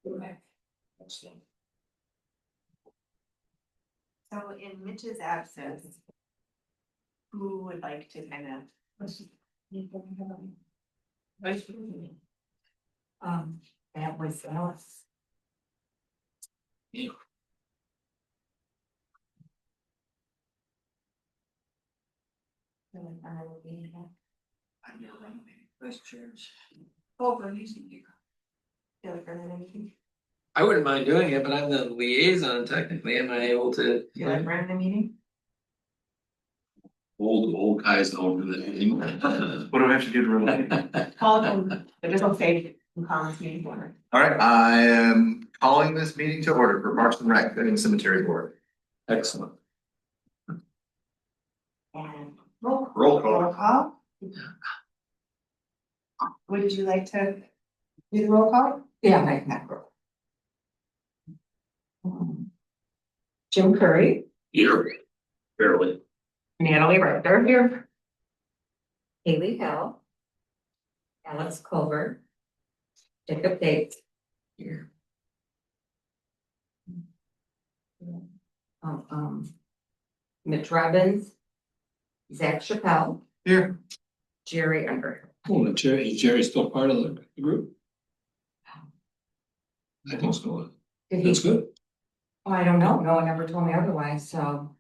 So in Mitch's absence, who would like to kind of? That was Alice. Vice chairs. Over easy. I wouldn't mind doing it, but I'm the liaison technically. Am I able to? You like running the meeting? Old guys know for the meeting. What do I have to do to run it? Call it over, but just don't say Collins meeting order. All right, I am calling this meeting to order for Parks and Rec and Cemetery Board. Excellent. And roll Roll call. call. Would you like to do the roll call? Yeah, make that roll. Jim Curry. Here. Barely. Natalie Rector here. Haley Hill. Alex Culver. Jacob Bates. Here. Mitch Robbins. Zach Chappelle. Here. Jerry Underhill. Oh, is Jerry still part of the group? I think so. Did he? That's good. Oh, I don't know. No one ever told me otherwise, so.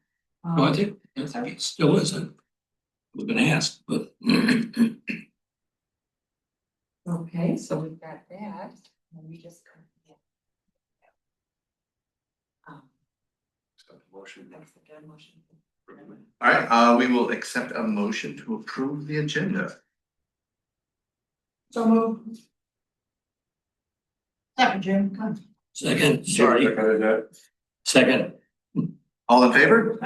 No, I think it still is. We've been asked, but. Okay, so we've got that. And we just. Motion. That's a good motion. All right, we will accept a motion to approve the agenda. So moved. Second, Jim. Second, sorry. Second. All in favor?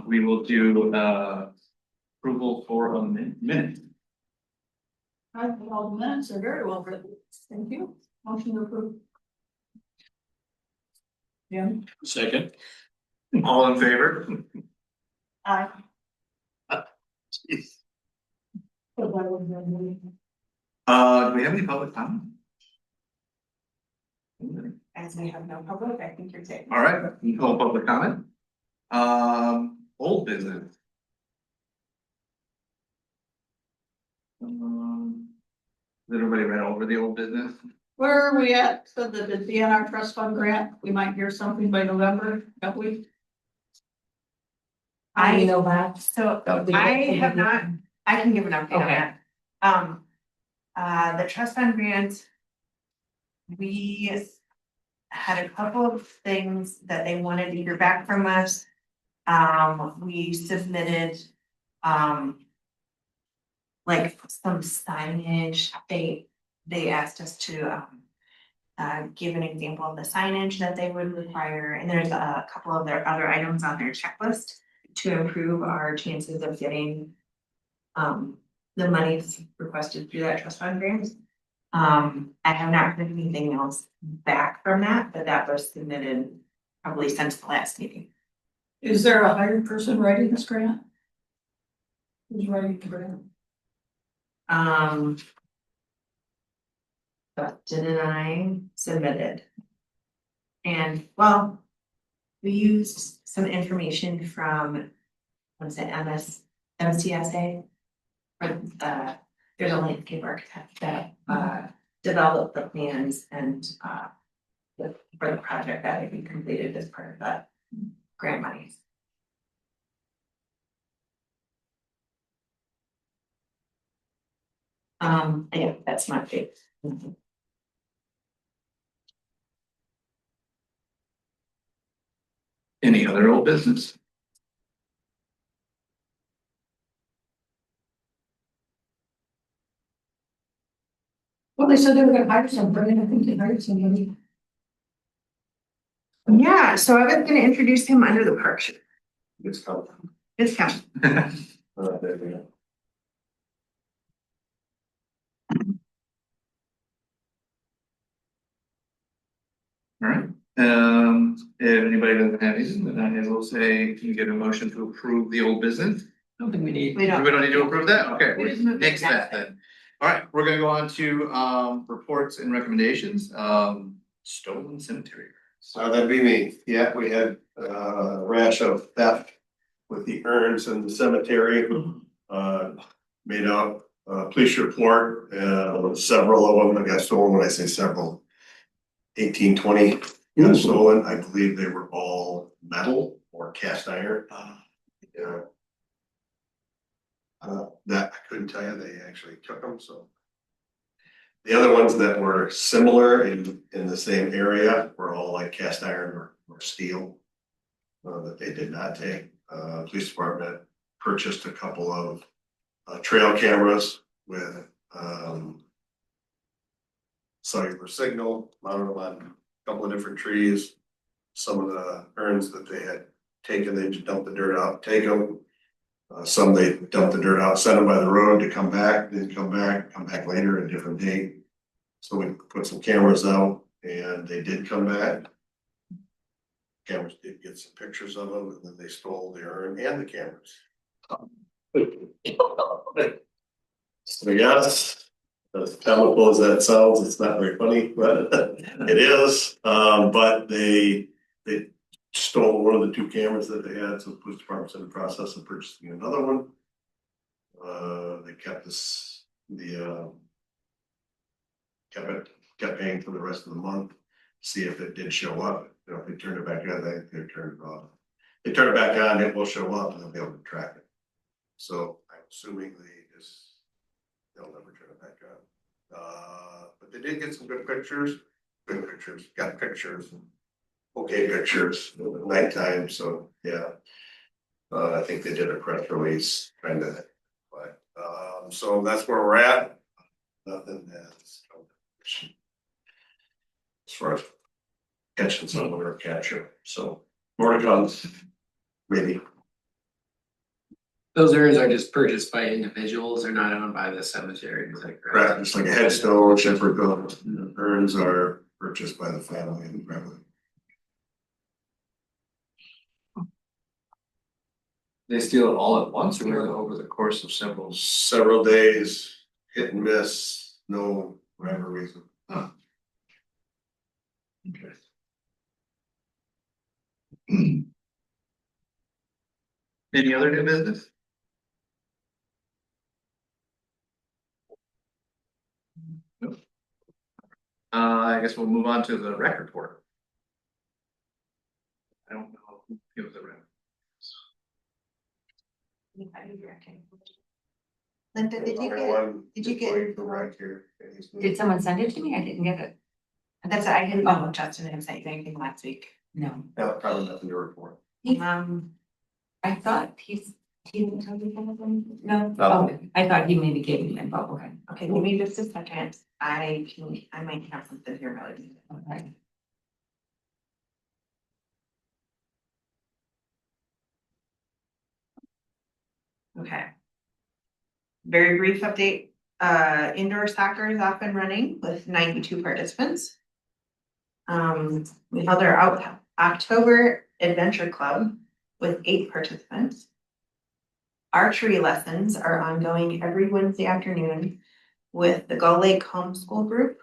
We will do approval for a minute. All the minutes are very well written. Thank you. Motion approved. Jim. Second. All in favor? Aye. Do we have any public comment? As we have no public, I think you're safe. All right, no public comment. Old business. Did everybody read over the old business? Where are we at? So the DNR trust fund grant, we might hear something by November, have we? I know that. So I have not, I can give an update on that. The trust fund grant. We had a couple of things that they wanted to hear back from us. We submitted, like some signage. They asked us to, give an example of the signage that they would require, and there's a couple of their other items on their checklist to improve our chances of getting the money requested through that trust fund grant. I have not heard anything else back from that, but that was submitted probably since the last meeting. Is there a hired person writing this grant? Who's writing the grant? Dustin and I submitted. And well, we used some information from, what's it, MCSA. For there's a landscape architect that developed the plans and for the project that would be completed as part of that grant money. Yeah, that's my fate. Any other old business? Well, they said they were gonna hire somebody, and I think they hired somebody. Yeah, so I was gonna introduce him under the park. It's called. It's coming. There we go. All right, if anybody doesn't have anything, then I will say, can you get a motion to approve the old business? don't think we need. We don't. We don't need to approve that? Okay, We just moved next it that then. All right, we're gonna go on to reports and recommendations. Stolen cemetery. That'd be me. Yeah, we had a rash of theft with the urns in the cemetery. Made out a police report, several of them that got stolen. When I say several, 18, 20 got stolen. I believe they were all metal or cast iron. Yeah. That I couldn't tell you. They actually took them, so. The other ones that were similar in the same area were all like cast iron or steel. That they did not take. Police department purchased a couple of trail cameras with cellular signal, mounted them on a couple of different trees. Some of the urns that they had taken, they just dumped the dirt out, take them. Some they dumped the dirt out, sent them by the road to come back, then come back later, a different date. So we put some cameras out and they did come back. Cameras did get some pictures of them, and then they stole the urn and the cameras. So yes, as chemical as that sounds, it's not very funny, but it is. But they stole one of the two cameras that they had, so the police department's in the process of purchasing another one. They kept kept paying for the rest of the month, see if it did show up. You know, if they turned it back on, they turned it off. They turn it back on, it will show up and they'll be able to track it. So I'm assuming they'll never turn it back on. But they did get some good pictures, got pictures, okay pictures at nighttime, so yeah. I think they did a press release kind of, but, so that's where we're at. Nothing has, as far as catching someone or capture, so more to come, maybe. Those urns are just purchased by individuals, they're not owned by the cemetery, is that correct? Correct, just like a headstone, shepherd goat, urns are purchased by the family and family. They steal it all at once or over the course of Several days, hit and miss, no rhyme or reason. Okay. Any other new business? I guess we'll move on to the rec report. I don't know who gives the rec. Linda, did you get? Did someone send it to me? I didn't get it. That's, I didn't, oh, Justin didn't say anything last week. No. No, probably nothing to report. I thought he didn't tell me anything. No? No. Oh, I thought he maybe gave me info. Okay. Okay, give me just a second. I might have something here related. Okay. Okay. Very brief update. Indoor soccer is off and running with 92 participants. We held our October Adventure Club with 8 participants. Archery lessons are ongoing every Wednesday afternoon with the Gull Lake Homeschool Group.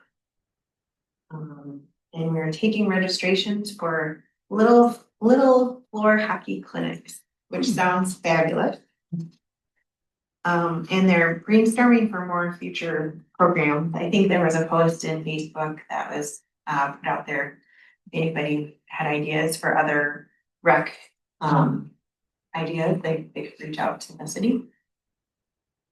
And we're taking registrations for little floor hockey clinics, which sounds fabulous. And they're brainstorming for more future programs. I think there was a post in Facebook that was put out there. If anybody had ideas for other rec ideas, they could reach out to the city.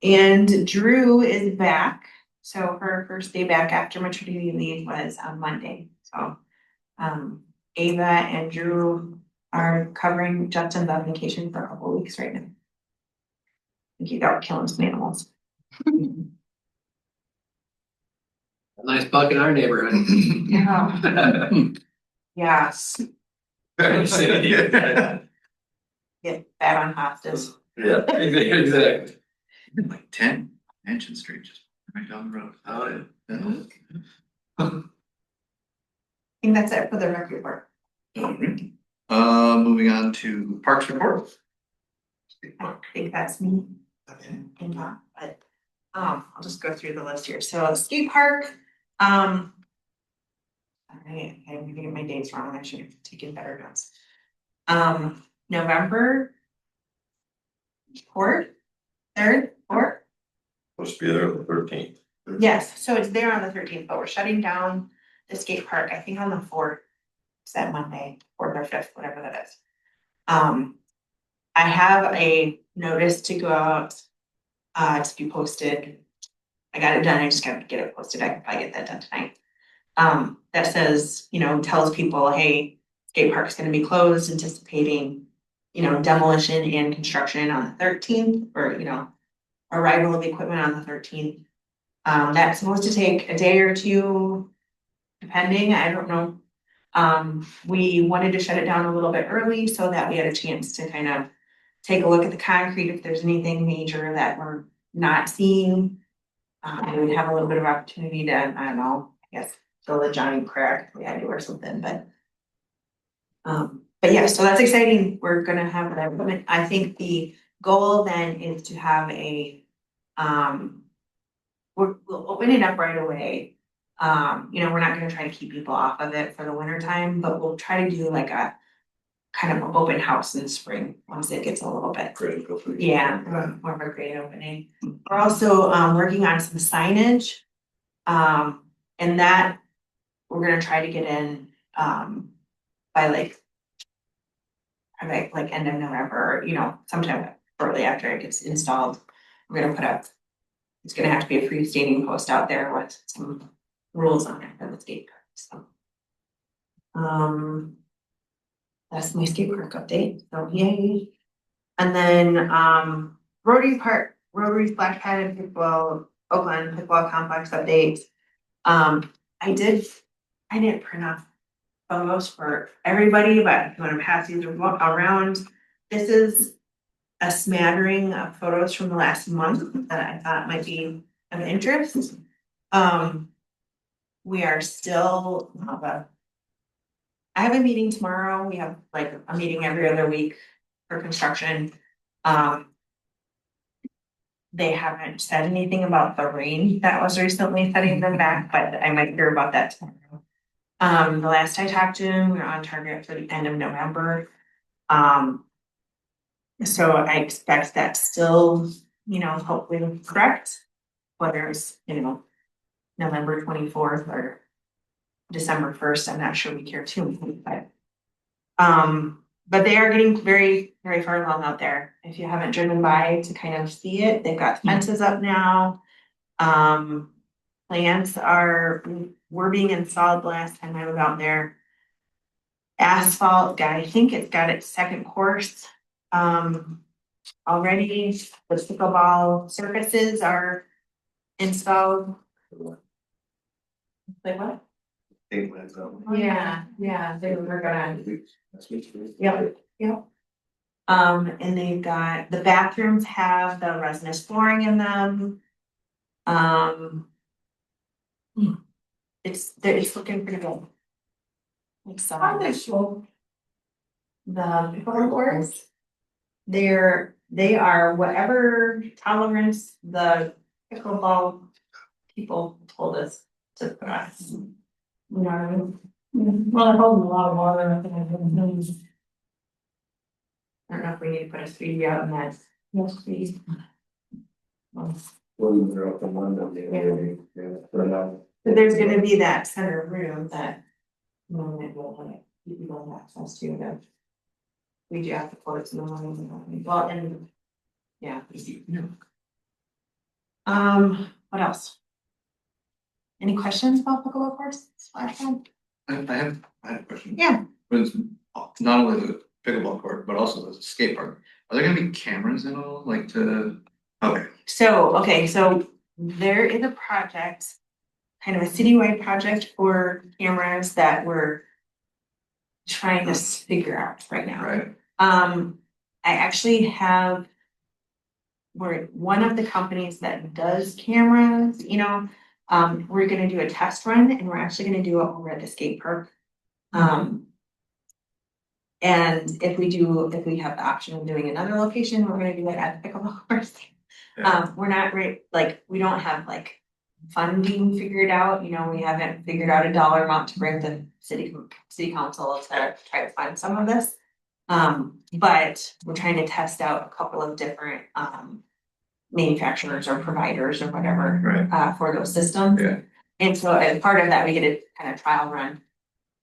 And Drew is back. So her first day back after maternity leave was on Monday. So Ava and Drew are covering Justin's on vacation for a couple of weeks right now. He's out killing some animals. A nice buck in our neighborhood. Yeah. Yes. Yeah, Get bad on hostas. exactly. Like 10 Mansion Street, just right down the road. Oh, yeah. I think that's it for the rec report. Moving on to Parks report. I think that's me. Okay. And not, but, I'll just go through the list here. So skate park, I'm gonna get my dates wrong. I should have taken better notes. November 4th, 3rd, 4th. Supposed to be there on the 13th. Yes, so it's there on the 13th, but we're shutting down the skate park, I think on the 4th. Is that Monday, 4th or 5th, whatever that is. I have a notice to go out, to be posted. I got it done, I just gotta get it posted, I can probably get that done tonight. That says, tells people, hey, skate park's gonna be closed, anticipating, demolition and construction on the 13th, or, arrival of equipment on the 13th. That's supposed to take a day or two, depending, I don't know. We wanted to shut it down a little bit early so that we had a chance to kind of take a look at the concrete, if there's anything major that we're not seeing. We would have a little bit of opportunity to, I don't know, I guess, fill a giant crack if we had to or something, but. But yeah, so that's exciting. We're gonna have that equipment. I think the goal then is to have a, we'll open it up right away. We're not gonna try to keep people off of it for the winter time, but we'll try to do like a kind of open house in the spring, once it gets a little bit. Critical for you. Yeah, more of a great opening. We're also working on some signage. And that we're gonna try to get in by like end of November, sometime shortly after it gets installed. We're gonna put up, it's gonna have to be a freestanding post out there with some rules on it for the skate park, so. That's my skate park update, so yay. And then, Rotary Splash Pad and Pickleball, Oakland Pickleball Complex update. I didn't print off photos for everybody, but if you wanna pass these around, this is a smattering of photos from the last month that I thought might be of interest. We are still, I have a meeting tomorrow. We have like a meeting every other week for construction. They haven't said anything about the rain that was recently setting them back, but I might hear about that tomorrow. The last I talked to him, we were on target for the end of November. So I expect that's still, hopefully correct. Whether it's, November 24th or December 1st, I'm not sure we care too much, but they are getting very, very far along out there. If you haven't driven by to kind of see it, they've got fences up now. Plants were being installed the last time I was out there. Asphalt, I think it's got its second course. Already, the pickleball surfaces are installed. Like what? Yeah, they were gonna. Yep. And they've got, the bathrooms have the resinous flooring in them. It's looking pretty good. Like some. How they slow? The pickleball courts. They are whatever tolerance the pickleball people told us to put on. You know what I mean? Well, they're holding a lot of water, I think. I don't know if we need to put a speed out on that. Yes, please. Well, but there's gonna be that center room that. It will have people have access to that. We do have to close in the morning, well, and. Yeah. What else? Any questions about pickleball course? Splash pad? I have a question. Yeah. But it's not only the pickleball court, but also the skate park. Are there gonna be cameras and all, like to, okay, So there is a project, kind of a citywide project for cameras that we're trying to figure out right now. right? I actually have. We're one of the companies that does cameras, we're gonna do a test run and we're actually gonna do it over at the skate park. And if we have the option of doing another location, we're gonna do it at the pickleball course. We're not we don't have like funding figured out, you know, we haven't figured out a dollar amount to bring the city council to try to fund some of this. But we're trying to test out a couple of different, manufacturers or providers or whatever, Right. for those systems. Yeah. And so as part of that, we get a kind of trial run,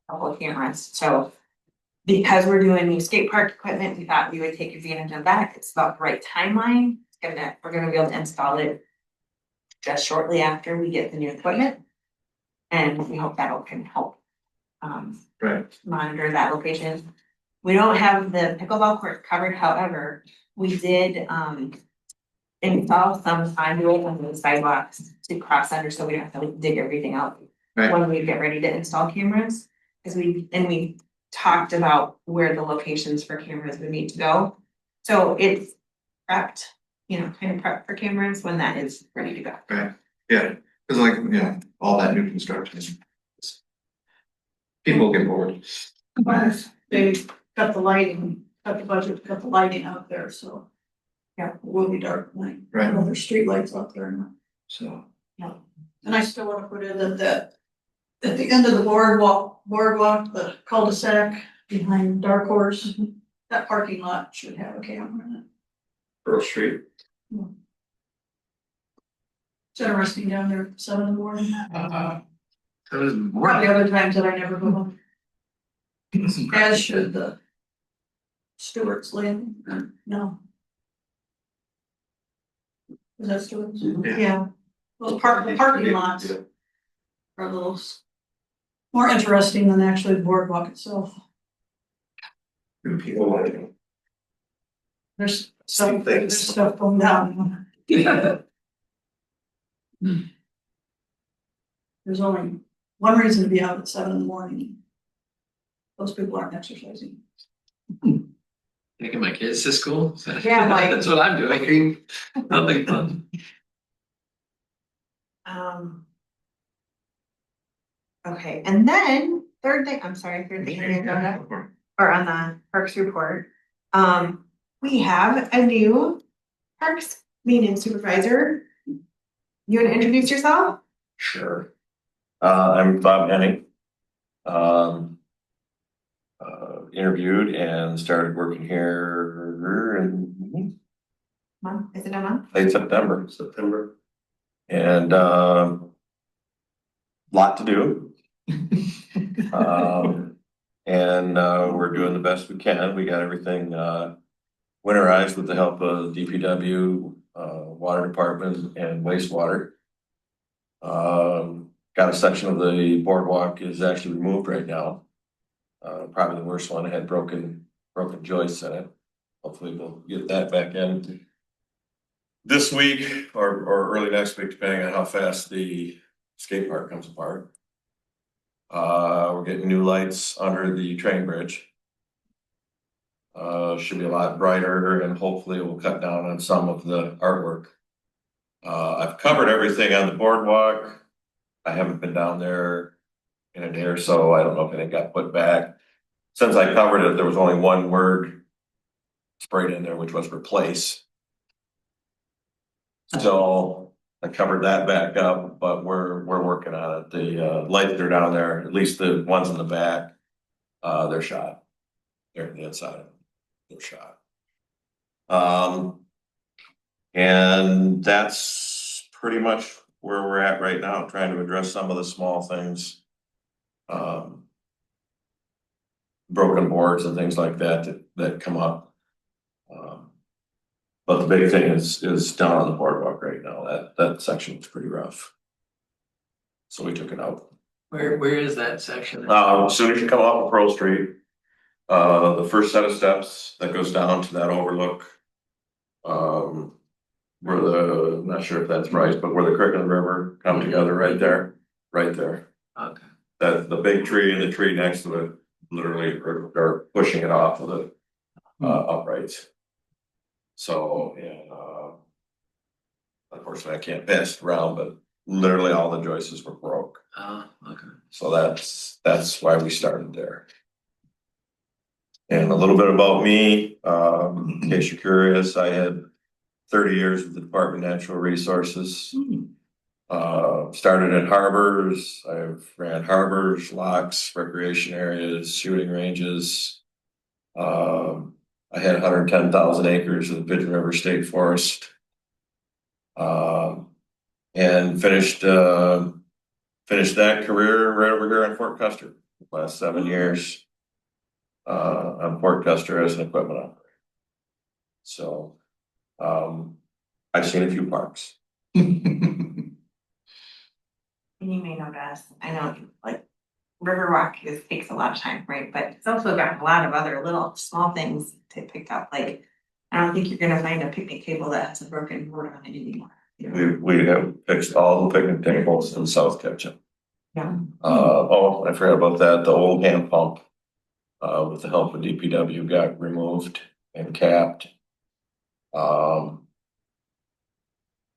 a couple of cameras, so because we're doing new skate park equipment, we thought we would take advantage of that. It's about the right timeline. We're gonna be able to install it just shortly after we get the new equipment. And we hope that'll can help Right. monitor that location. We don't have the pickleball court covered, however, we did install some conduit on the sidewalks to cross under, so we don't have to like dig everything out. Right. When we get ready to install cameras, because we talked about where the locations for cameras would need to go. So it's prepped, you know, kind of prepped for cameras when that is ready to go. Right, yeah, cause like, you know, all that new construction. People get bored. They got the lighting, got the budget, got the lighting out there, so. Yeah, it will be dark at night. Right. Well, there's street lights out there now. So, And I still wanna put in that at the end of the boardwalk, the cul-de-sac behind Dark Horse, that parking lot should have a camera in it. Pearl Street. It's interesting down there at 7 in the morning. That was Probably other times that I never go home. As should the Stewart's Lane, or no. Is that Stewart's? Yeah. Yeah. Those the parking lots Yeah. are a little more interesting than actually the boardwalk itself. Good people want to. There's Same things. there's stuff going down. There's only one reason to be out at 7 in the morning. Those people aren't exercising. Taking my kids to school. Yeah, like- That's what I'm doing. Nothing fun. Okay, and then third thing on the agenda, or on the parks report. We have a new parks maintenance supervisor. You wanna introduce yourself? Sure. I'm Bob Henning. Interviewed and started working here in Month, is it a month? late September. September. And, lot to do. And we're doing the best we can. We got everything, winterized with the help of DPW, water department and wastewater. Got a section of the boardwalk is actually removed right now. Probably the worst one, it had broken joists in it. Hopefully we'll get that back in this week or early next week, depending on how fast the skate park comes apart. We're getting new lights under the train bridge. Should be a lot brighter and hopefully it will cut down on some of the artwork. I've covered everything on the boardwalk. I haven't been down there in a day or so. I don't know if anything got put back. Since I covered it, there was only one word sprayed in there, which was replace. So I covered that back up, but we're working on it. The lights that are down there, at least the ones in the back, they're shot. They're on the inside. They're shot. And that's pretty much where we're at right now, trying to address some of the small things. Broken boards and things like that come up. But the big thing is down on the boardwalk right now. That section was pretty rough. So we took it out. Where is that section? As soon as you come off of Pearl Street, the first set of steps that goes down to that overlook. Where I'm not sure if that's right, but where the creek and the river come together right there. Okay. That the big tree and the tree next to it literally are pushing it off of the uprights. So, unfortunately I can't pass it around, but literally all the joists were broke. Oh, okay. So that's why we started there. And a little bit about me, in case you're curious, I had 30 years with the Department of Natural Resources. Started at harbors, I've ran harbors, locks, recreation areas, shooting ranges. I had 110,000 acres of the Pigeon River State Forest. And finished that career right over here in Fort Custer, the last 7 years. On Fort Custer as an equipment operator. So, I've seen a few parks. And you may notice, I know, like, Riverwalk takes a lot of time, right, but it's also got a lot of other little small things to pick up, like, I don't think you're gonna find a picnic table that has a broken board on it anymore. You know? We have fixed all the picnic tables in South Ketchum. Yeah. Oh, I forgot about that, the old hand pump, with the help of DPW got removed and capped.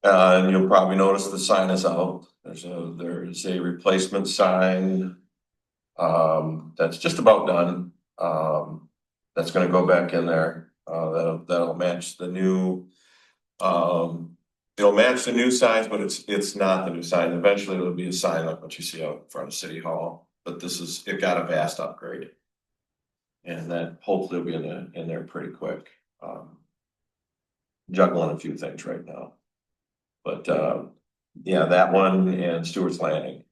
And you'll probably notice the sign is out, there's a replacement sign. That's just about done, that's gonna go back in there, that'll match the new. It'll match the new signs, but it's not the new sign. Eventually it'll be a sign like what you see out in front of City Hall, but it got a vast upgrade. And that hopefully will be in there pretty quick. Juggling a few things right now. But yeah, that one and Stewart's Landing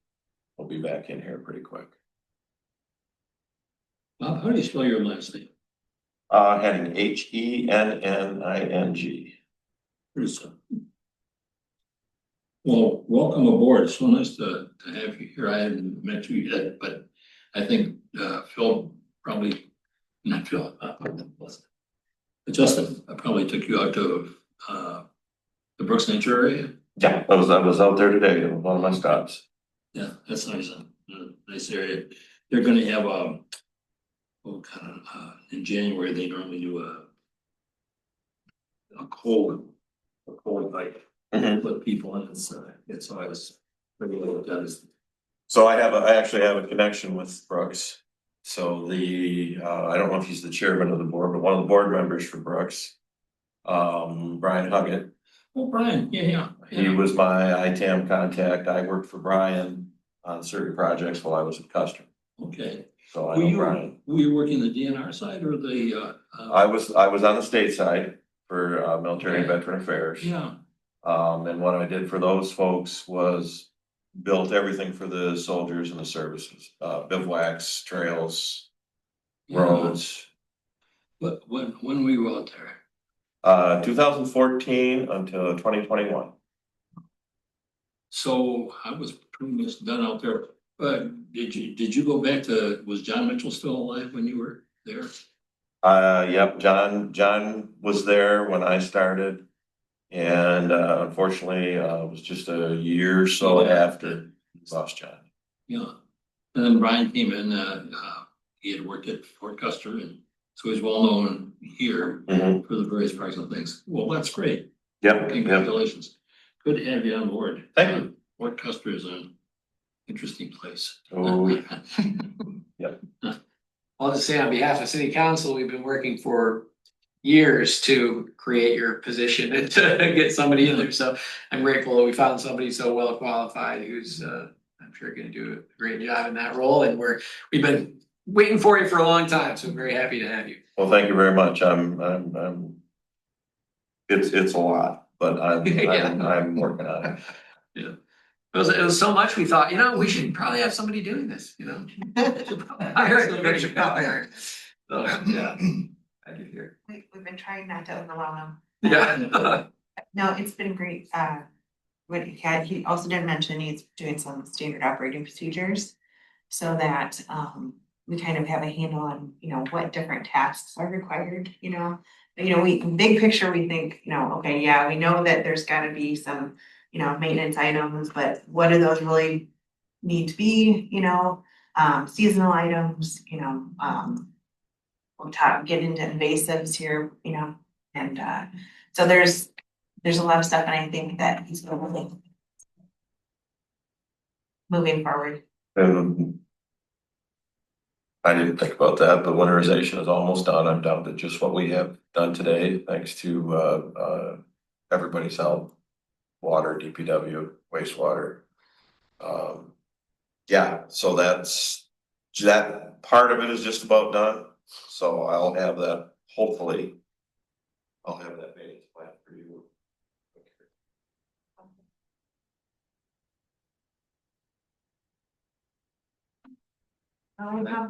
will be back in here pretty quick. Bob, how do you spell your last name? Henning, Henning. Pretty simple. Well, welcome aboard. It's so nice to have you here. I haven't met you yet, but I think Phil probably, not Phil, Justin probably took you out to the Brooks Nature area. Yeah, I was out there today, it was one of my stops. Yeah, that's nice. Nice area. They're gonna have in January, they normally do a cold night. Mhm. Put people in, it's always pretty well done. So I actually have a connection with Brooks. So I don't know if he's the chairman of the board, but one of the board members for Brooks, Brian Huggett. Oh, Brian, yeah. He was my ITAM contact. I worked for Brian on certain projects while I was at Custer. Okay. So I know Brian. Were you working the DNR side or the? I was on the state side for military and veteran affairs. Yeah. And what I did for those folks was built everything for the soldiers and the services, bivouacs, trails, roads. But when were you out there? 2014 until 2021. So I was pretty much done out there, but did you go back was John Mitchell still alive when you were there? Yep, John was there when I started. And unfortunately, it was just a year or so after we lost John. Yeah, and then Brian came in, he had worked at Fort Custer, and so he's well known here Mhm. for the various parks and things. Well, that's great. Yep, Congratulations. Good to have you on board. Thank you. Fort Custer is an interesting place. Oh, I'll just say on behalf of city council, we've been working for years to create your position and to get somebody in there. So I'm grateful that we found somebody so well qualified who's I'm sure gonna do a great job in that role. And we've been waiting for you for a long time, so I'm very happy to have you. well, thank you very much. It's a lot, but I'm working on it. Yeah. It was so much we thought, we should probably have somebody doing this, Hire somebody. So, yeah. I do hear. We've been trying not to overwhelm them. Yeah. No, it's been great. He also did mention he's doing some standard operating procedures. So that we kind of have a handle on, what different tasks are required, big picture, we think, okay, yeah, we know that there's gotta be some, maintenance items, but what do those really need to be, seasonal items, we'll get into invasives here, and so there's a lot of stuff, and I think that he's really moving forward. And I didn't think about that, but winterization is almost done. I'm down to just what we have done today, thanks to everybody's help. Water, DPW, wastewater. Yeah, so that part of it is just about done. So I'll have that, hopefully. I'll have that maintenance plan for you.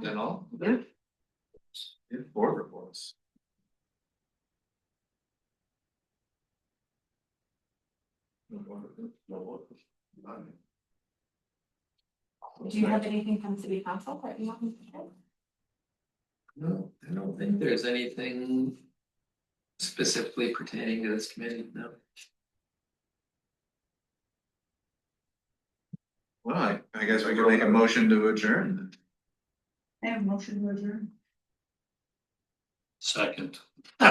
That all? Yeah, board reports. Do you have anything from city council that you want me to share? No, I don't think there's anything specifically pertaining to this committee, no. Well, I guess we can make a motion to adjourn. I have a motion to adjourn. Second. All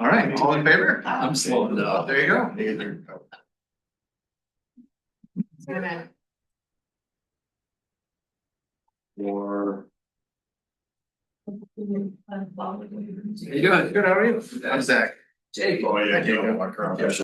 right, all in favor? I'm slowing down. There you go. Or How you doing? Good, how are you? I'm Zach. Jake. Oh, yeah, Thank you. you know,